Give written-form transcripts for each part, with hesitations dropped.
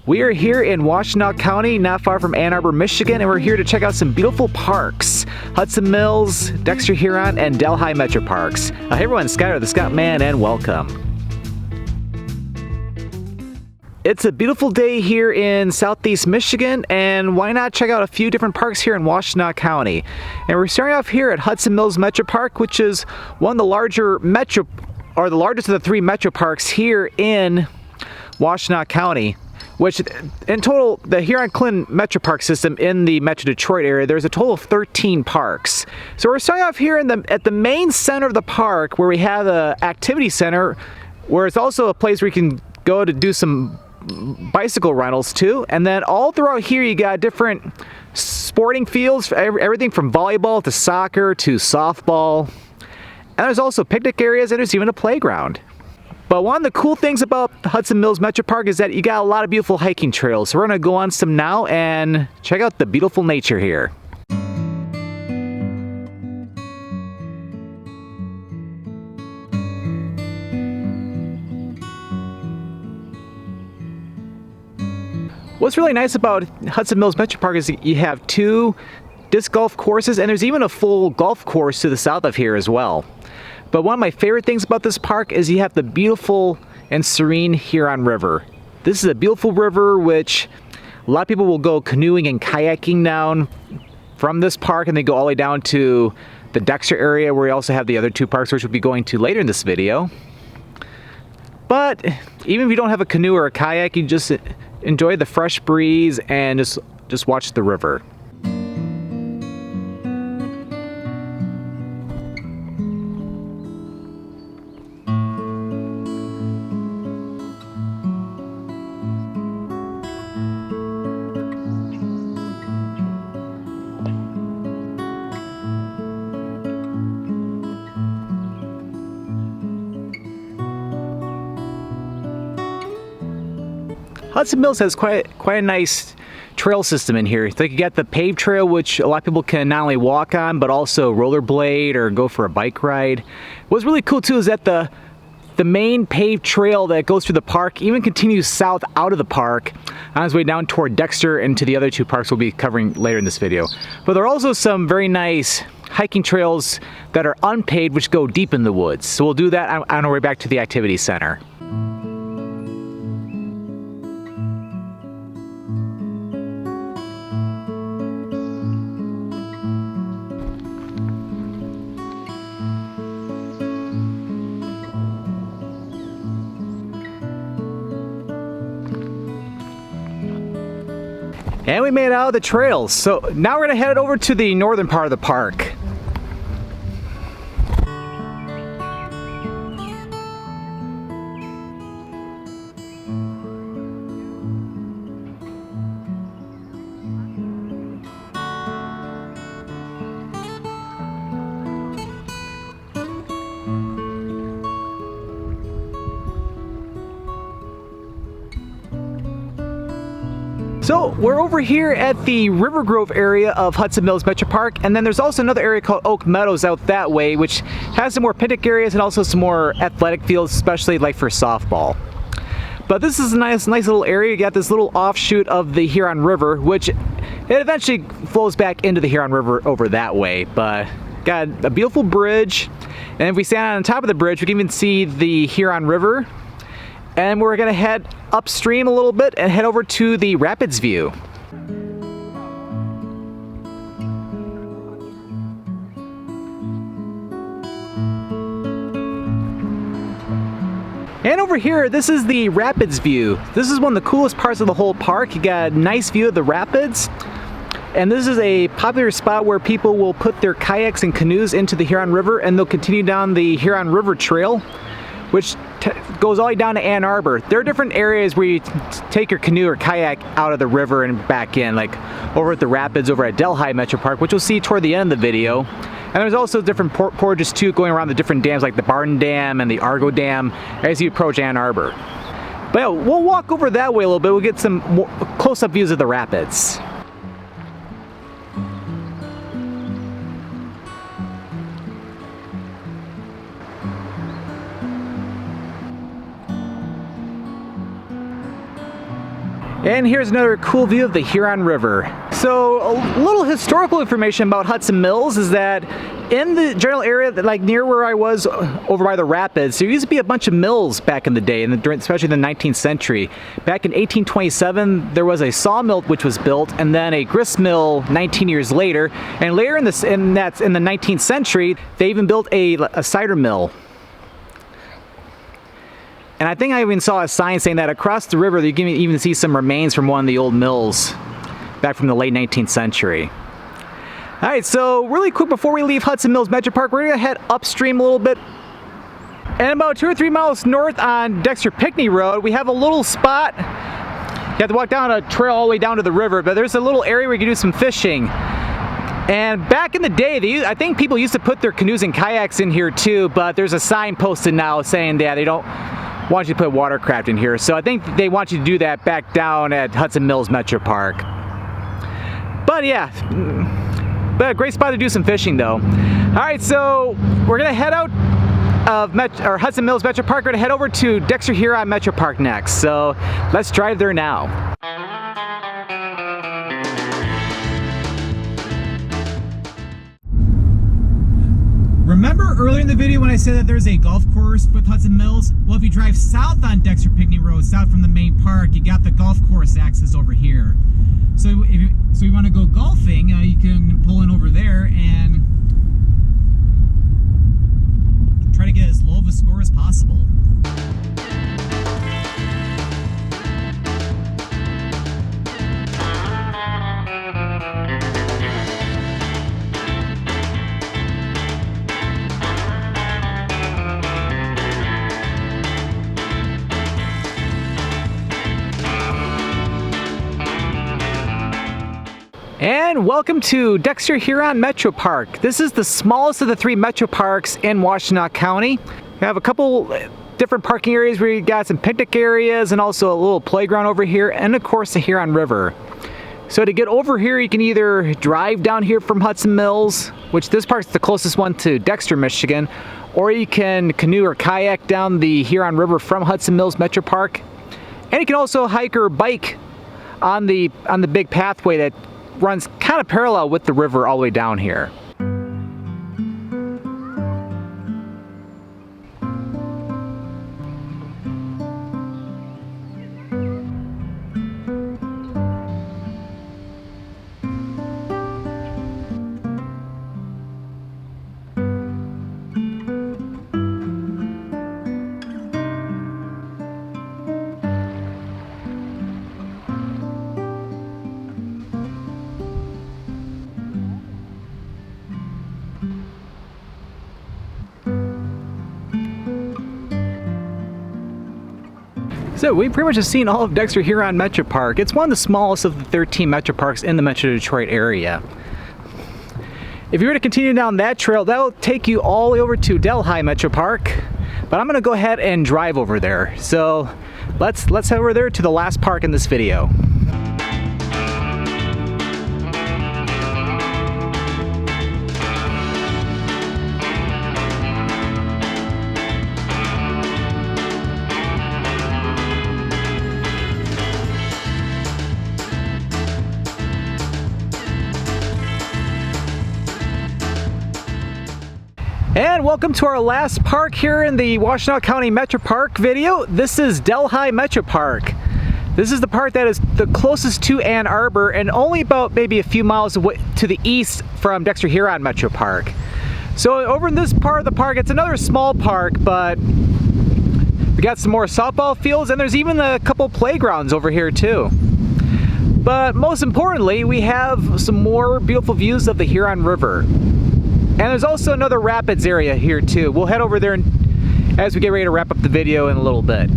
We are here in Washtenaw County, not far from Ann Arbor, Michigan, and we're here to check out some beautiful parks. Hudson Mills, Dexter Huron, and Delhi Metroparks. Hey everyone, Skyler the Scout Man, and welcome. It's a beautiful day here in southeast Michigan, and why not check out a few different parks here in Washtenaw County. And we're starting off here at Hudson Mills Metropark, which is one of the larger the largest of the three Metroparks here in Washtenaw County. Which, in total, the Huron-Clinton Metropark system in the Metro Detroit area, there's a total of 13 parks. So we're starting off here at the main center of the park, where we have the activity center, where it's also a place where you can go to do some bicycle rentals too. And then all throughout here, you got different sporting fields, everything from volleyball to soccer to softball. And there's also picnic areas, and there's even a playground. But one of the cool things about the Hudson Mills Metropark is that you got a lot of beautiful hiking trails. So we're going to go on some now and check out the beautiful nature here. What's really nice about Hudson Mills Metropark is you have two disc golf courses, and there's even a full golf course to the south of here as well. But one of my favorite things about this park is you have the beautiful and serene Huron River. This is a beautiful river which a lot of people will go canoeing and kayaking down from this park, and they go all the way down to the Dexter area, where we also have the other two parks, which we'll be going to later in this video. But even if you don't have a canoe or a kayak, you just enjoy the fresh breeze and just watch the river. Hudson Mills has quite a nice trail system in here. So you got the paved trail, which a lot of people can not only walk on, but also rollerblade or go for a bike ride. What's really cool too is that the main paved trail that goes through the park even continues south out of the park on its way down toward Dexter and to the other two parks we'll be covering later in this video. But there are also some very nice hiking trails that are unpaved, which go deep in the woods. So we'll do that on our way back to the activity center. And we made it out of the trails. So now we're gonna head over to the northern part of the park. So we're over here at the River Grove area of Hudson Mills Metropark, and then there's also another area called Oak Meadows out that way, which has some more picnic areas and also some more athletic fields, especially like for softball. But this is a nice little area. You got this little offshoot of the Huron River, which it eventually flows back into the Huron River over that way. But got a beautiful bridge, and if we stand on top of the bridge, we can even see the Huron River. And we're gonna head upstream a little bit and head over to the Rapids view. And over here, this is the Rapids view. This is one of the coolest parts of the whole park. You got a nice view of the rapids. And this is a popular spot where people will put their kayaks and canoes into the Huron River, and they'll continue down the Huron River Trail, which goes all the way down to Ann Arbor. There are different areas where you take your canoe or kayak out of the river and back in, like over at the rapids over at Delhi Metropark, which you'll see toward the end of the video. And there's also different portages too, going around the different dams like the Barton Dam and the Argo Dam as you approach Ann Arbor. But yeah, we'll walk over that way a little bit. We'll get some more close-up views of the rapids. And here's another cool view of the Huron River. So a little historical information about Hudson Mills is that in the general area, like near where I was over by the rapids, there used to be a bunch of mills back in the day, especially in the 19th century. Back in 1827, there was a sawmill which was built, and then a grist mill 19 years later. And later in the 19th century, they even built a cider mill. And I think I even saw a sign saying that across the river you can even see some remains from one of the old mills back from the late 19th century. Alright, so really quick before we leave Hudson Mills Metropark, we're going to head upstream a little bit. And about 2 or 3 miles north on Dexter Pinckney Road, we have a little spot. You have to walk down a trail all the way down to the river, but there's a little area where you can do some fishing. And back in the day, I think people used to put their canoes and kayaks in here too, but there's a sign posted now saying that they don't want you to put watercraft in here. So I think they want you to do that back down at Hudson Mills Metropark. But yeah, but a great spot to do some fishing though. Alright, so we're going to head out of Hudson Mills Metropark. We're going to head over to Dexter Huron Metropark next. So let's drive there now. Remember earlier in the video when I said that there's a golf course with Hudson Mills? Well, if you drive south on Dexter Pinckney Road, south from the main park, you got the golf course access over here. So if you want to go golfing, you can pull in over there and try to get as low of a score as possible. And welcome to Dexter Huron Metropark. This is the smallest of the 3 Metroparks in Washtenaw County. We have a couple different parking areas where you got some picnic areas and also a little playground over here, and of course the Huron River. So to get over here, you can either drive down here from Hudson Mills, which this park's the closest one to Dexter, Michigan, or you can canoe or kayak down the Huron River from Hudson Mills Metropark. And you can also hike or bike on the big pathway that runs kind of parallel with the river all the way down here. So we pretty much have seen all of Dexter Huron Metropark. It's one of the smallest of the 13 Metroparks in the Metro Detroit area. If you were to continue down that trail, that'll take you all the way over to Delhi Metropark. But I'm gonna go ahead and drive over there. So let's head over there to the last park in this video. And welcome to our last park here in the Washtenaw County Metropark video. This is Delhi Metropark. This is the park that is the closest to Ann Arbor and only about maybe a few miles away to the east from Dexter Huron Metropark. So over in this part of the park, it's another small park, but we got some more softball fields and there's even a couple playgrounds over here too. But most importantly, we have some more beautiful views of the Huron River. And there's also another rapids area here too. We'll head over there as we get ready to wrap up the video in a little bit.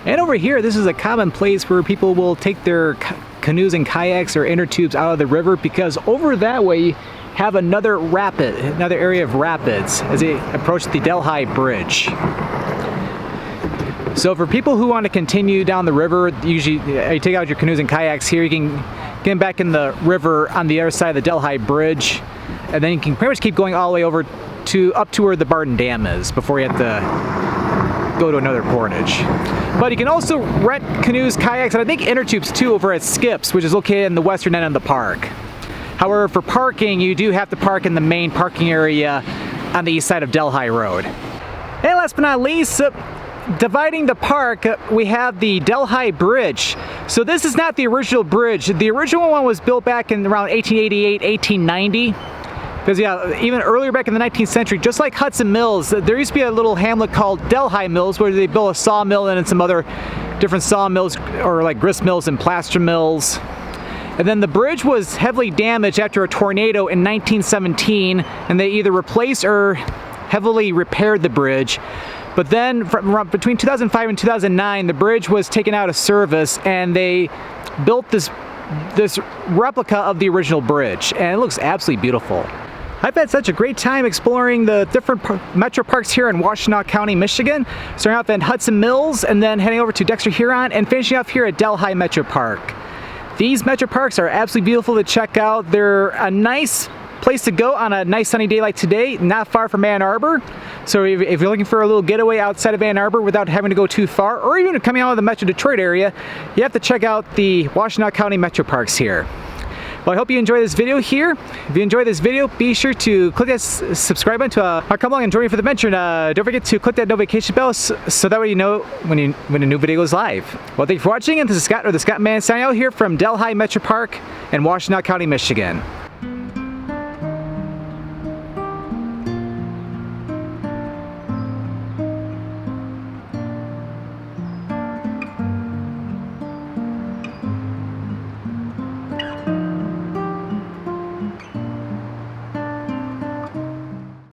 And over here, this is a common place where people will take their canoes and kayaks or inner tubes out of the river, because over that way have another area of rapids as they approach the Delhi Bridge. So for people who want to continue down the river, usually you take out your canoes and kayaks here, you can get back in the river on the other side of the Delhi Bridge, and then you can pretty much keep going all the way over to up to where the Barton Dam is before you have to go to another portage. But you can also rent canoes, kayaks, and I think inner tubes too over at Skips, which is located in the western end of the park. However, for parking, you do have to park in the main parking area on the east side of Delhi Road. And last but not least, dividing the park, we have the Delhi Bridge. So this is not the original bridge. The original one was built back in around 1888, 1890. Because yeah, even earlier back in the 19th century, just like Hudson Mills, there used to be a little hamlet called Delhi Mills where they built a sawmill and some other different sawmills, or like grist mills and plaster mills. And then the bridge was heavily damaged after a tornado in 1917, and they either replaced or heavily repaired the bridge. But then between 2005 and 2009, the bridge was taken out of service, and they built this replica of the original bridge, and it looks absolutely beautiful. I've had such a great time exploring the different metro parks here in Washtenaw County, Michigan. Starting off in Hudson Mills, and then heading over to Dexter Huron, and finishing off here at Delhi Metropark. These metro parks are absolutely beautiful to check out. They're a nice place to go on a nice sunny day like today, not far from Ann Arbor. So if you're looking for a little getaway outside of Ann Arbor without having to go too far, or even coming out of the Metro Detroit area, you have to check out the Washtenaw County Metro Parks here. Well, I hope you enjoy this video here. If you enjoyed this video, be sure to click that subscribe button to come along and join me for the adventure. And don't forget to click that notification bell so that way you know when a new video goes live. Well, thank you for watching, and this is Scott, or the Scott Man, signing out here from Delhi Metropark in Washtenaw County, Michigan.